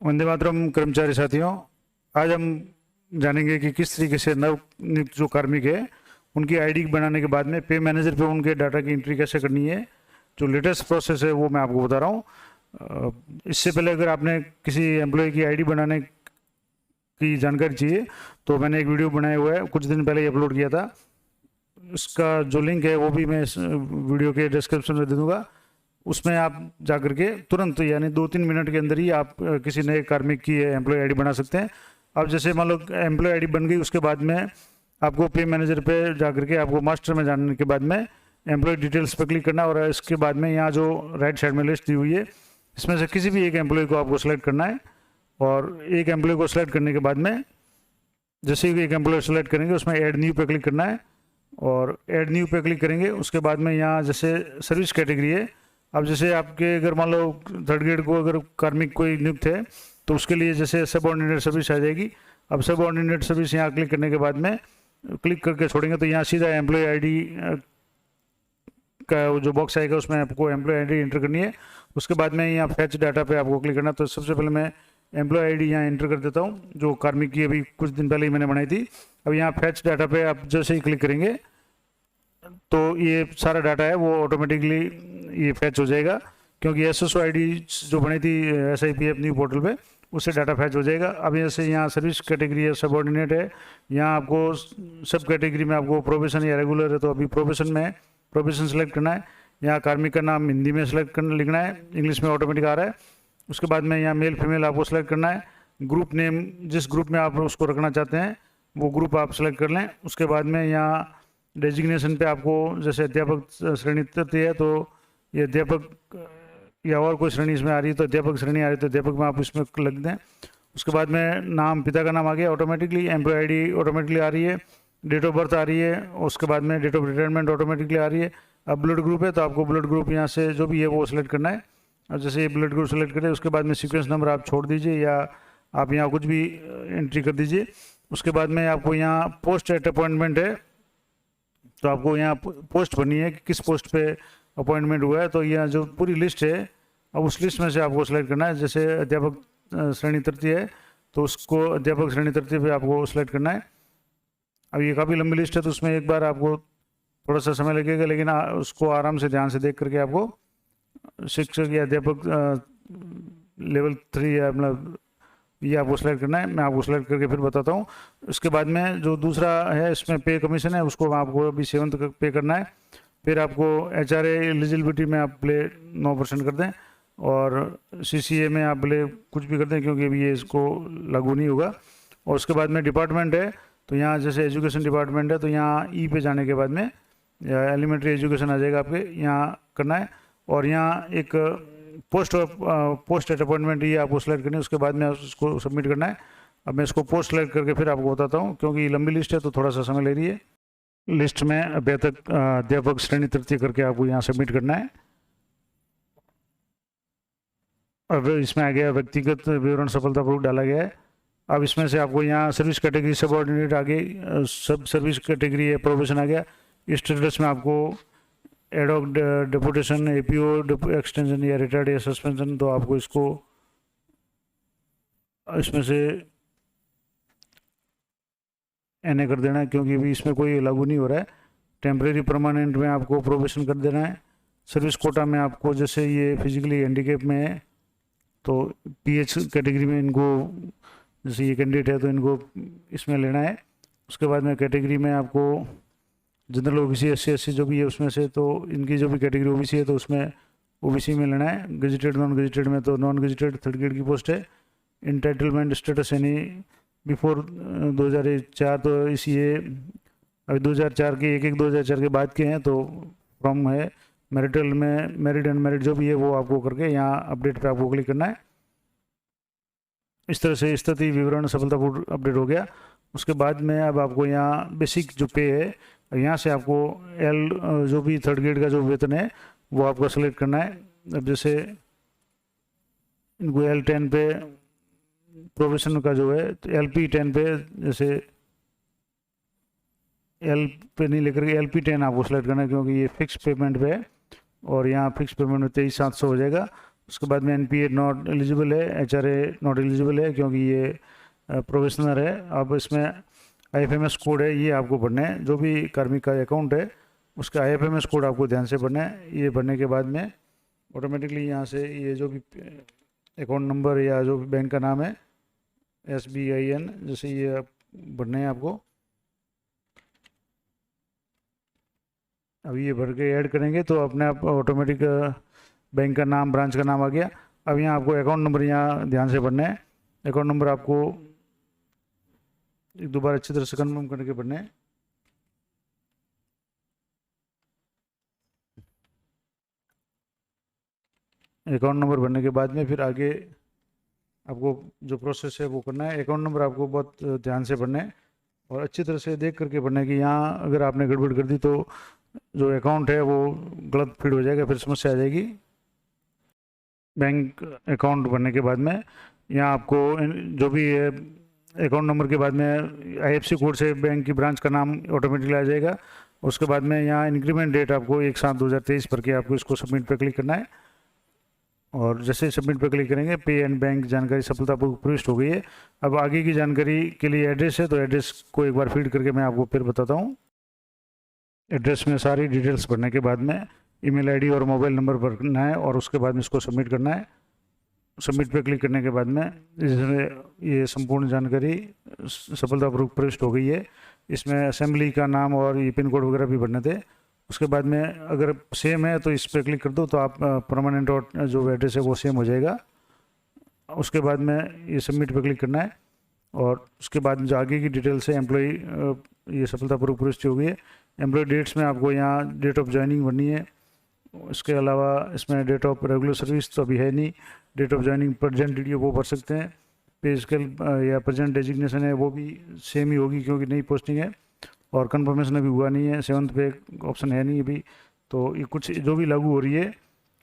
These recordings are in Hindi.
वंदे मातरम कर्मचारी साथियों, आज हम जानेंगे कि किस तरीके से नव नियुक्त जो कार्मिक है उनकी आईडी बनाने के बाद में पे मैनेजर पे उनके डाटा की एंट्री कैसे करनी है। जो लेटेस्ट प्रोसेस है वो मैं आपको बता रहा हूँ। इससे पहले अगर आपने किसी एम्प्लॉय की आईडी बनाने की जानकारी चाहिए तो मैंने एक वीडियो बनाया हुआ है, कुछ दिन पहले ही अपलोड किया था। उसका जो लिंक है वो भी मैं इस वीडियो के डिस्क्रिप्शन में दे दूँगा। उसमें आप जा कर के तुरंत यानी 2-3 मिनट के अंदर ही आप किसी नए कार्मिक की एम्प्लॉय आईडी बना सकते हैं। अब जैसे मान लो एम्प्लॉय आईडी बन गई, उसके बाद में आपको पे मैनेजर पे जा कर के आपको मास्टर में जाने के बाद में एम्प्लॉय डिटेल्स पर क्लिक करना, और इसके बाद में यहाँ जो राइट साइड में लिस्ट दी हुई है इसमें से किसी भी एक एम्प्लॉय को आपको सेलेक्ट करना है। और एक एम्प्लॉय को सेलेक्ट करने के बाद में जैसे ही एक एम्प्लॉय सेलेक्ट करेंगे उसमें ऐड न्यू पे क्लिक करना है, और ऐड न्यू पे क्लिक करेंगे उसके बाद में यहाँ जैसे सर्विस कैटेगरी है। अब जैसे आपके अगर मान लो थर्ड ग्रेड को अगर कार्मिक कोई नियुक्त है तो उसके लिए जैसे सब ऑर्डिनेट सर्विस आ जाएगी। अब सब ऑर्डिनेट सर्विस यहाँ क्लिक करने के बाद में क्लिक करके छोड़ेंगे तो यहाँ सीधा एम्प्लॉय आईडी का जो बॉक्स आएगा उसमें आपको एम्प्लॉय आईडी एंटर करनी है। उसके बाद में यहाँ फैच डाटा पे आपको क्लिक करना। तो सबसे पहले मैं एम्प्लॉय आईडी यहाँ एंटर कर देता हूँ जो कार्मिक की अभी कुछ दिन पहले ही मैंने बनाई थी। अब यहाँ फैच डाटा पे आप जैसे ही क्लिक करेंगे तो ये सारा डाटा है वो ऑटोमेटिकली ये फैच हो जाएगा, क्योंकि SSO आईडी जो बनी थी SIPF न्यू पोर्टल पे उससे डाटा फैच हो जाएगा। अब जैसे यहाँ सर्विस कैटेगरी है, सब ऑर्डिनेट है, यहाँ आपको सब कैटेगरी में आपको प्रोबेशन या रेगुलर है तो अभी प्रोबेशन में प्रोबेशन सेलेक्ट करना है। यहाँ कार्मिक का नाम हिंदी में सेलेक्ट करना लिखना है, इंग्लिश में ऑटोमेटिक आ रहा है। उसके बाद में यहाँ मेल फीमेल आपको सेलेक्ट करना है। ग्रुप नेम जिस ग्रुप में आप उसको रखना चाहते हैं वो ग्रुप आप सेलेक्ट कर लें। उसके बाद में यहाँ डेजिग्नेशन पे आपको जैसे अध्यापक श्रेणी तृतीय है तो ये अध्यापक, या और कोई श्रेणी इसमें आ रही है तो अध्यापक श्रेणी आ रही है तो अध्यापक में आप इसमें लग दें। उसके बाद में नाम पिता का नाम आ गया ऑटोमेटिकली, एम्प्लॉय आईडी ऑटोमेटिकली आ रही है, डेट ऑफ बर्थ आ रही है, उसके बाद में डेट ऑफ रिटायरमेंट ऑटोमेटिकली आ रही है। अब ब्लड ग्रुप है तो आपको ब्लड ग्रुप यहाँ से जो भी है वो सिलेक्ट करना है। और जैसे ये ब्लड ग्रुप सेलेक्ट करें उसके बाद में सीक्वेंस नंबर आप छोड़ दीजिए या आप यहाँ कुछ भी एंट्री कर दीजिए। उसके बाद में आपको यहाँ पोस्ट एट अपॉइंटमेंट है तो आपको यहाँ पोस्ट भरनी है कि किस पोस्ट पे अपॉइंटमेंट हुआ है। तो यहाँ जो पूरी लिस्ट है अब उस लिस्ट में से आपको सेलेक्ट करना है। जैसे अध्यापक श्रेणी तृतीय है तो उसको अध्यापक श्रेणी तृतीय पे आपको सेलेक्ट करना है। अब ये काफ़ी लंबी लिस्ट है तो उसमें एक बार आपको थोड़ा सा समय लगेगा, लेकिन उसको आराम से ध्यान से देख करके आपको शिक्षक या अध्यापक लेवल 3 या मतलब ये आपको सेलेक्ट करना है। मैं आपको सेलेक्ट करके फिर बताता हूँ। उसके बाद में जो दूसरा है इसमें पे कमीशन है उसको आपको अभी 7th पे करना है। फिर आपको HRA एलिजिबिलिटी में आप प्ले 9% कर दें, और CCA में आप प्ले कुछ भी कर दें क्योंकि अभी ये इसको लागू नहीं होगा। और उसके बाद में डिपार्टमेंट है तो यहाँ जैसे एजुकेशन डिपार्टमेंट है तो यहाँ E पे जाने के बाद में एलिमेंट्री एजुकेशन आ जाएगा, आपके यहाँ करना है। और यहाँ एक पोस्ट एट अपॉइंटमेंट ये आपको सेलेक्ट करनी है। उसके बाद में उसको सबमिट करना है। अब मैं इसको पोस्ट सेलेक्ट करके फिर आपको बताता हूँ क्योंकि लंबी लिस्ट है तो थोड़ा सा समय ले रही है। लिस्ट में अध्यापक श्रेणी तृतीय करके आपको यहाँ सबमिट करना है। अब इसमें आ गया व्यक्तिगत विवरण सफलतापूर्वक डाला गया है। अब इसमें से आपको यहाँ सर्विस कैटेगरी सब ऑर्डिनेट आ गई, सब सर्विस कैटेगरी है, प्रोबेशन आ गया। स्टेटस में आपको एडॉक डेपुटेशन, APO एक्सटेंशन या रिटायर्ड या सस्पेंशन, तो आपको इसको इसमें से NA कर देना है क्योंकि अभी इसमें कोई लागू नहीं हो रहा है। टेम्परेरी परमानेंट में आपको प्रोबेशन कर देना है। सर्विस कोटा में आपको जैसे ये फिजिकली हैंडीकेप में है तो PH कैटेगरी में इनको, जैसे ये कैंडिडेट है तो इनको इसमें लेना है। उसके बाद में कैटेगरी में आपको जनरल OBC SC जो भी है उसमें से, तो इनकी जो भी कैटेगरी OBC है तो उसमें OBC में लेना है। गजेटेड नॉन गजेटेड में तो नॉन गजेटेड थर्ड ग्रेड की पोस्ट है। इंटाइटलमेंट स्टेटस यानी बिफोर 2004 तो इसी है, अभी 2004 के 2004 के बाद के हैं तो फ्रॉम है। मैरिटल में मैरिड अनमैरिड जो भी है वो आपको करके यहाँ अपडेट पे आपको क्लिक करना है। इस तरह से स्थिति विवरण सफलतापूर्वक अपडेट हो गया। उसके बाद में अब आपको यहाँ बेसिक जो पे है यहाँ से आपको L जो भी थर्ड ग्रेड का जो वेतन है वो आपको सेलेक्ट करना है। अब जैसे इनको L10 पे प्रोफेशन का जो है तो LP10 पे, जैसे L पे नहीं लेकर के LP10 आपको सेलेक्ट करना है क्योंकि ये फिक्स पेमेंट पे है और यहाँ फिक्स पेमेंट में 23,700 हो जाएगा। उसके बाद में NPA नॉट एलिजिबल है, HRA नॉट एलिजिबल है क्योंकि ये प्रोफेशनल है। अब इसमें IFMS कोड है, ये आपको भरना है। जो भी कार्मिक का अकाउंट है उसका IFMS कोड आपको ध्यान से भरना है। ये भरने के बाद में ऑटोमेटिकली यहाँ से ये जो भी अकाउंट नंबर या जो बैंक का नाम है SBIN जैसे ये भरने हैं आपको। अब ये भर के ऐड करेंगे तो अपने आप ऑटोमेटिक बैंक का नाम, ब्रांच का नाम आ गया। अब यहाँ आपको अकाउंट नंबर यहाँ ध्यान से भरना है। अकाउंट नंबर आपको एक दो बार अच्छी तरह से कन्फर्म करके भरना है। अकाउंट नंबर भरने के बाद में फिर आगे आपको जो प्रोसेस है वो करना है। अकाउंट नंबर आपको बहुत ध्यान से भरना है और अच्छी तरह से देख करके भरना है कि यहाँ अगर आपने गड़बड़ कर दी तो जो अकाउंट है वो गलत फीड हो जाएगा, फिर समस्या आ जाएगी। बैंक अकाउंट भरने के बाद में यहाँ आपको जो भी है अकाउंट नंबर के बाद में IFSC कोड से बैंक की ब्रांच का नाम ऑटोमेटिकली आ जाएगा। उसके बाद में यहाँ इंक्रीमेंट डेट आपको 1/7/2023 भर के आपको इसको सबमिट पर क्लिक करना है। और जैसे सबमिट पर क्लिक करेंगे पे एंड बैंक जानकारी सफलतापूर्वक प्रविष्ट हो गई है। अब आगे की जानकारी के लिए एड्रेस है, तो एड्रेस को एक बार फीड करके मैं आपको फिर बताता हूँ। एड्रेस में सारी डिटेल्स भरने के बाद में ईमेल आईडी और मोबाइल नंबर भरना है और उसके बाद में इसको सबमिट करना है। सबमिट पे क्लिक करने के बाद में ये संपूर्ण जानकारी सफलतापूर्वक प्रविष्ट हो गई है। इसमें असेंबली का नाम और ये पिन कोड वगैरह भी भरने थे। उसके बाद में अगर सेम है तो इस पर क्लिक कर दो तो आप परमानेंट और जो एड्रेस है वो सेम हो जाएगा। उसके बाद में ये सबमिट पे क्लिक करना है और उसके बाद में जो आगे की डिटेल्स है एम्प्लॉई ये सफलतापूर्वक प्रविष्ट हो गई है। एम्प्लॉय डेट्स में आपको यहाँ डेट ऑफ ज्वाइनिंग भरनी है। इसके अलावा इसमें डेट ऑफ रेगुलर सर्विस तो अभी है नहीं। Date of joining present DDO वो भर सकते हैं। पे स्केल या प्रेजेंट डेजिग्नेशन है वो भी सेम ही होगी क्योंकि नई पोस्टिंग है और कंफर्मेशन अभी हुआ नहीं है। 7th पे ऑप्शन है नहीं अभी, तो ये कुछ जो भी लागू हो रही है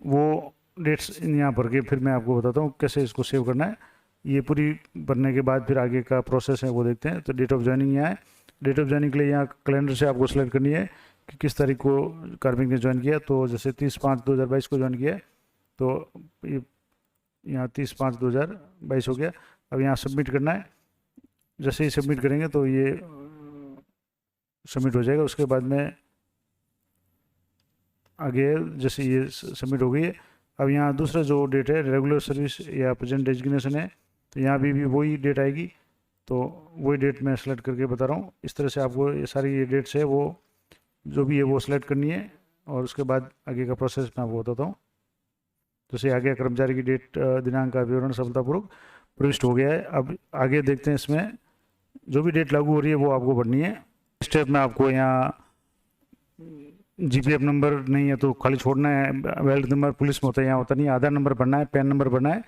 वो डेट्स यहाँ भर के फिर मैं आपको बताता हूँ कैसे इसको सेव करना है। ये पूरी भरने के बाद फिर आगे का प्रोसेस है वो देखते हैं। तो डेट ऑफ ज्वाइनिंग यहाँ है। डेट ऑफ ज्वाइनिंग के लिए यहाँ कैलेंडर से आपको सेलेक्ट करनी है कि किस तारीख को कार्मिक ने ज्वाइन किया। तो जैसे 30/5/2022 को ज्वाइन किया है तो ये यहाँ 30/5/2022 हो गया। अब यहाँ सबमिट करना है। जैसे ही सबमिट करेंगे तो ये सबमिट हो जाएगा। उसके बाद में आगे जैसे ये सबमिट हो गई है। अब यहाँ दूसरा जो डेट है रेगुलर सर्विस या प्रेजेंट डेजिग्नेशन है तो यहाँ भी वही डेट आएगी। तो वही डेट मैं सेलेक्ट करके बता रहा हूँ। इस तरह से आपको ये सारी ये डेट्स है वो जो भी है वो सेलेक्ट करनी है और उसके बाद आगे का प्रोसेस मैं आपको बताता हूँ। जैसे आगे कर्मचारी की डेट दिनांक का विवरण सफलतापूर्वक प्रविष्ट हो गया है। अब आगे देखते हैं इसमें जो भी डेट लागू हो रही है वो आपको भरनी है। स्टेप में आपको यहाँ GPF नंबर नहीं है तो खाली छोड़ना है। वेल्थ नंबर पुलिस में होता है, यहाँ होता नहीं है। आधार नंबर भरना है, पैन नंबर भरना है।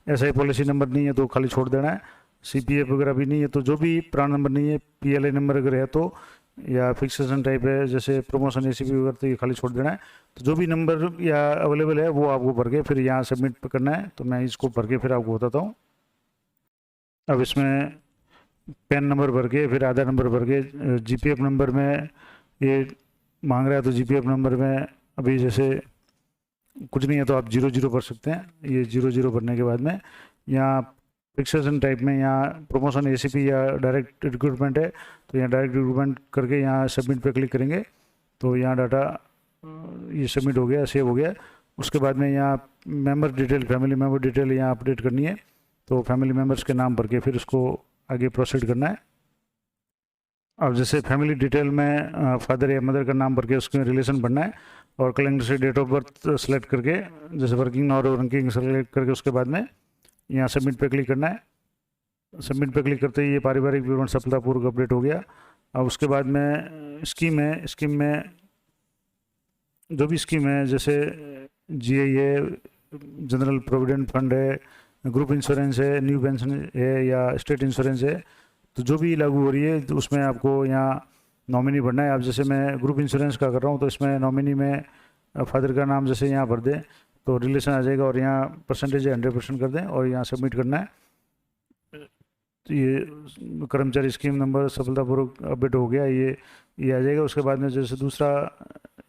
SI पॉलिसी नंबर नहीं है तो खाली छोड़ देना है। CPF वगैरह भी नहीं है तो जो भी प्राण नंबर नहीं है, PLI नंबर अगर है तो या फिक्सेशन टाइप है जैसे प्रमोशन ACP वगैरह तो ये खाली छोड़ देना है। तो जो भी नंबर या अवेलेबल है वो आपको भर के फिर यहाँ सबमिट करना है। तो मैं इसको भर के फिर आपको बताता हूँ। अब इसमें पैन नंबर भर के फिर आधार नंबर भर के GPF नंबर में ये मांग रहा है तो GPF नंबर में अभी जैसे कुछ नहीं है तो आप 00 भर सकते हैं। ये 00 भरने के बाद में यहाँ फिक्सेशन टाइप में यहाँ प्रमोशन ACP या डायरेक्ट रिक्रूटमेंट है तो यहाँ डायरेक्ट रिक्रूटमेंट करके यहाँ सबमिट पे क्लिक करेंगे तो यहाँ डाटा ये सबमिट हो गया, सेव हो गया। उसके बाद में यहाँ member detail, family member detail यहाँ अपडेट करनी है। तो फैमिली मेंबर्स के नाम भर के फिर उसको आगे प्रोसीड करना है। अब जैसे फैमिली डिटेल में फादर या मदर का नाम भर के उसके रिलेशन भरना है और कैलेंडर से डेट ऑफ बर्थ सेलेक्ट करके जैसे वर्किंग और रैंकिंग सेलेक्ट करके उसके बाद में यहाँ सबमिट पे क्लिक करना है। सबमिट पे क्लिक करते ही ये पारिवारिक विवरण सफलतापूर्वक अपडेट हो गया। अब उसके बाद में स्कीम है। स्कीम में जो भी स्कीम है जैसे GI है, जनरल प्रोविडेंट फंड है, ग्रुप इंश्योरेंस है, न्यू पेंशन है या स्टेट इंश्योरेंस है, तो जो भी लागू हो रही है तो उसमें आपको यहाँ नॉमिनी भरना है। अब जैसे मैं ग्रुप इंश्योरेंस का कर रहा हूँ तो इसमें नॉमिनी में फादर का नाम जैसे यहाँ भर दें तो रिलेशन आ जाएगा और यहाँ परसेंटेज 100% कर दें और यहाँ सबमिट करना है। तो ये कर्मचारी स्कीम नंबर सफलतापूर्वक अपडेट हो गया, ये आ जाएगा। उसके बाद में जैसे दूसरा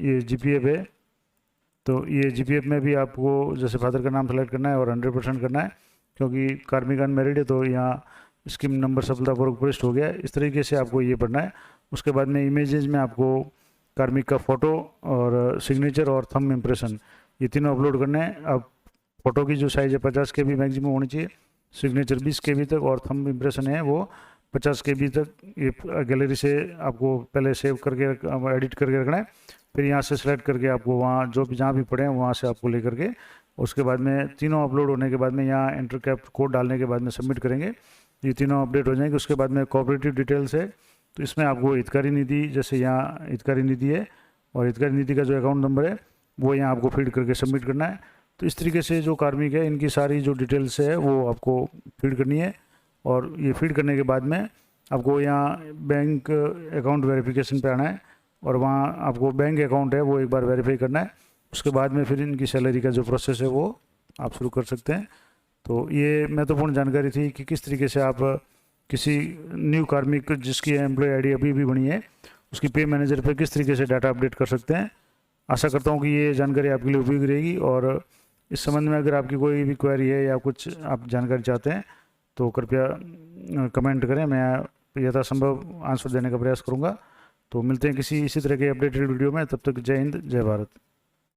ये GPF है तो ये जीपीएफ में भी आपको जैसे फादर का नाम सेलेक्ट करना है और 100% करना है, क्योंकि कार्मिक अनमेरिड है तो यहाँ स्कीम नंबर सफलतापूर्वक प्रविष्ट हो गया है। इस तरीके से आपको ये पढ़ना है। उसके बाद में इमेजेस में आपको कार्मिक का फ़ोटो और सिग्नेचर और थंब इम्प्रेशन ये तीनों अपलोड करना है। अब फ़ोटो की जो साइज़ है 50 KB मैक्सिमम होनी चाहिए, सिग्नेचर 20 KB तक और थंब इम्प्रेशन है वो 50 KB तक। ये गैलरी से आपको पहले सेव करके एडिट करके रखना है, फिर यहाँ से सेलेक्ट करके आपको वहाँ जो भी जहाँ भी पड़े हैं वहाँ से आपको ले करके उसके बाद में तीनों अपलोड होने के बाद में यहाँ एंटर कैप कोड डालने के बाद में सबमिट करेंगे। ये तीनों अपडेट हो जाएंगे। उसके बाद में कोऑपरेटिव डिटेल्स है, तो इसमें आपको हितकारी निधि, जैसे यहाँ हितकारी निधि है और हितकारी निधि का जो अकाउंट नंबर है वो यहाँ आपको फीड करके सबमिट करना है। तो इस तरीके से जो कार्मिक है इनकी सारी जो डिटेल्स है वो आपको फीड करनी है। और ये फीड करने के बाद में आपको यहाँ बैंक अकाउंट वेरिफिकेशन पे आना है और वहाँ आपको बैंक अकाउंट है वो एक बार वेरीफाई करना है। उसके बाद में फिर इनकी सैलरी का जो प्रोसेस है वो आप शुरू कर सकते हैं। तो ये महत्वपूर्ण जानकारी थी कि किस तरीके से आप किसी न्यू कार्मिक जिसकी एम्प्लॉय आईडी अभी भी बनी है उसकी पे मैनेजर पे किस तरीके से डाटा अपडेट कर सकते हैं। आशा करता हूँ कि ये जानकारी आपके लिए उपयोगी रहेगी। और इस संबंध में अगर आपकी कोई भी क्वेरी है या कुछ आप जानकारी चाहते हैं तो कृपया कमेंट करें, मैं यथासंभव आंसर देने का प्रयास करूँगा। तो मिलते हैं किसी इसी तरह के अपडेटेड वीडियो में, तब तक जय हिंद जय भारत।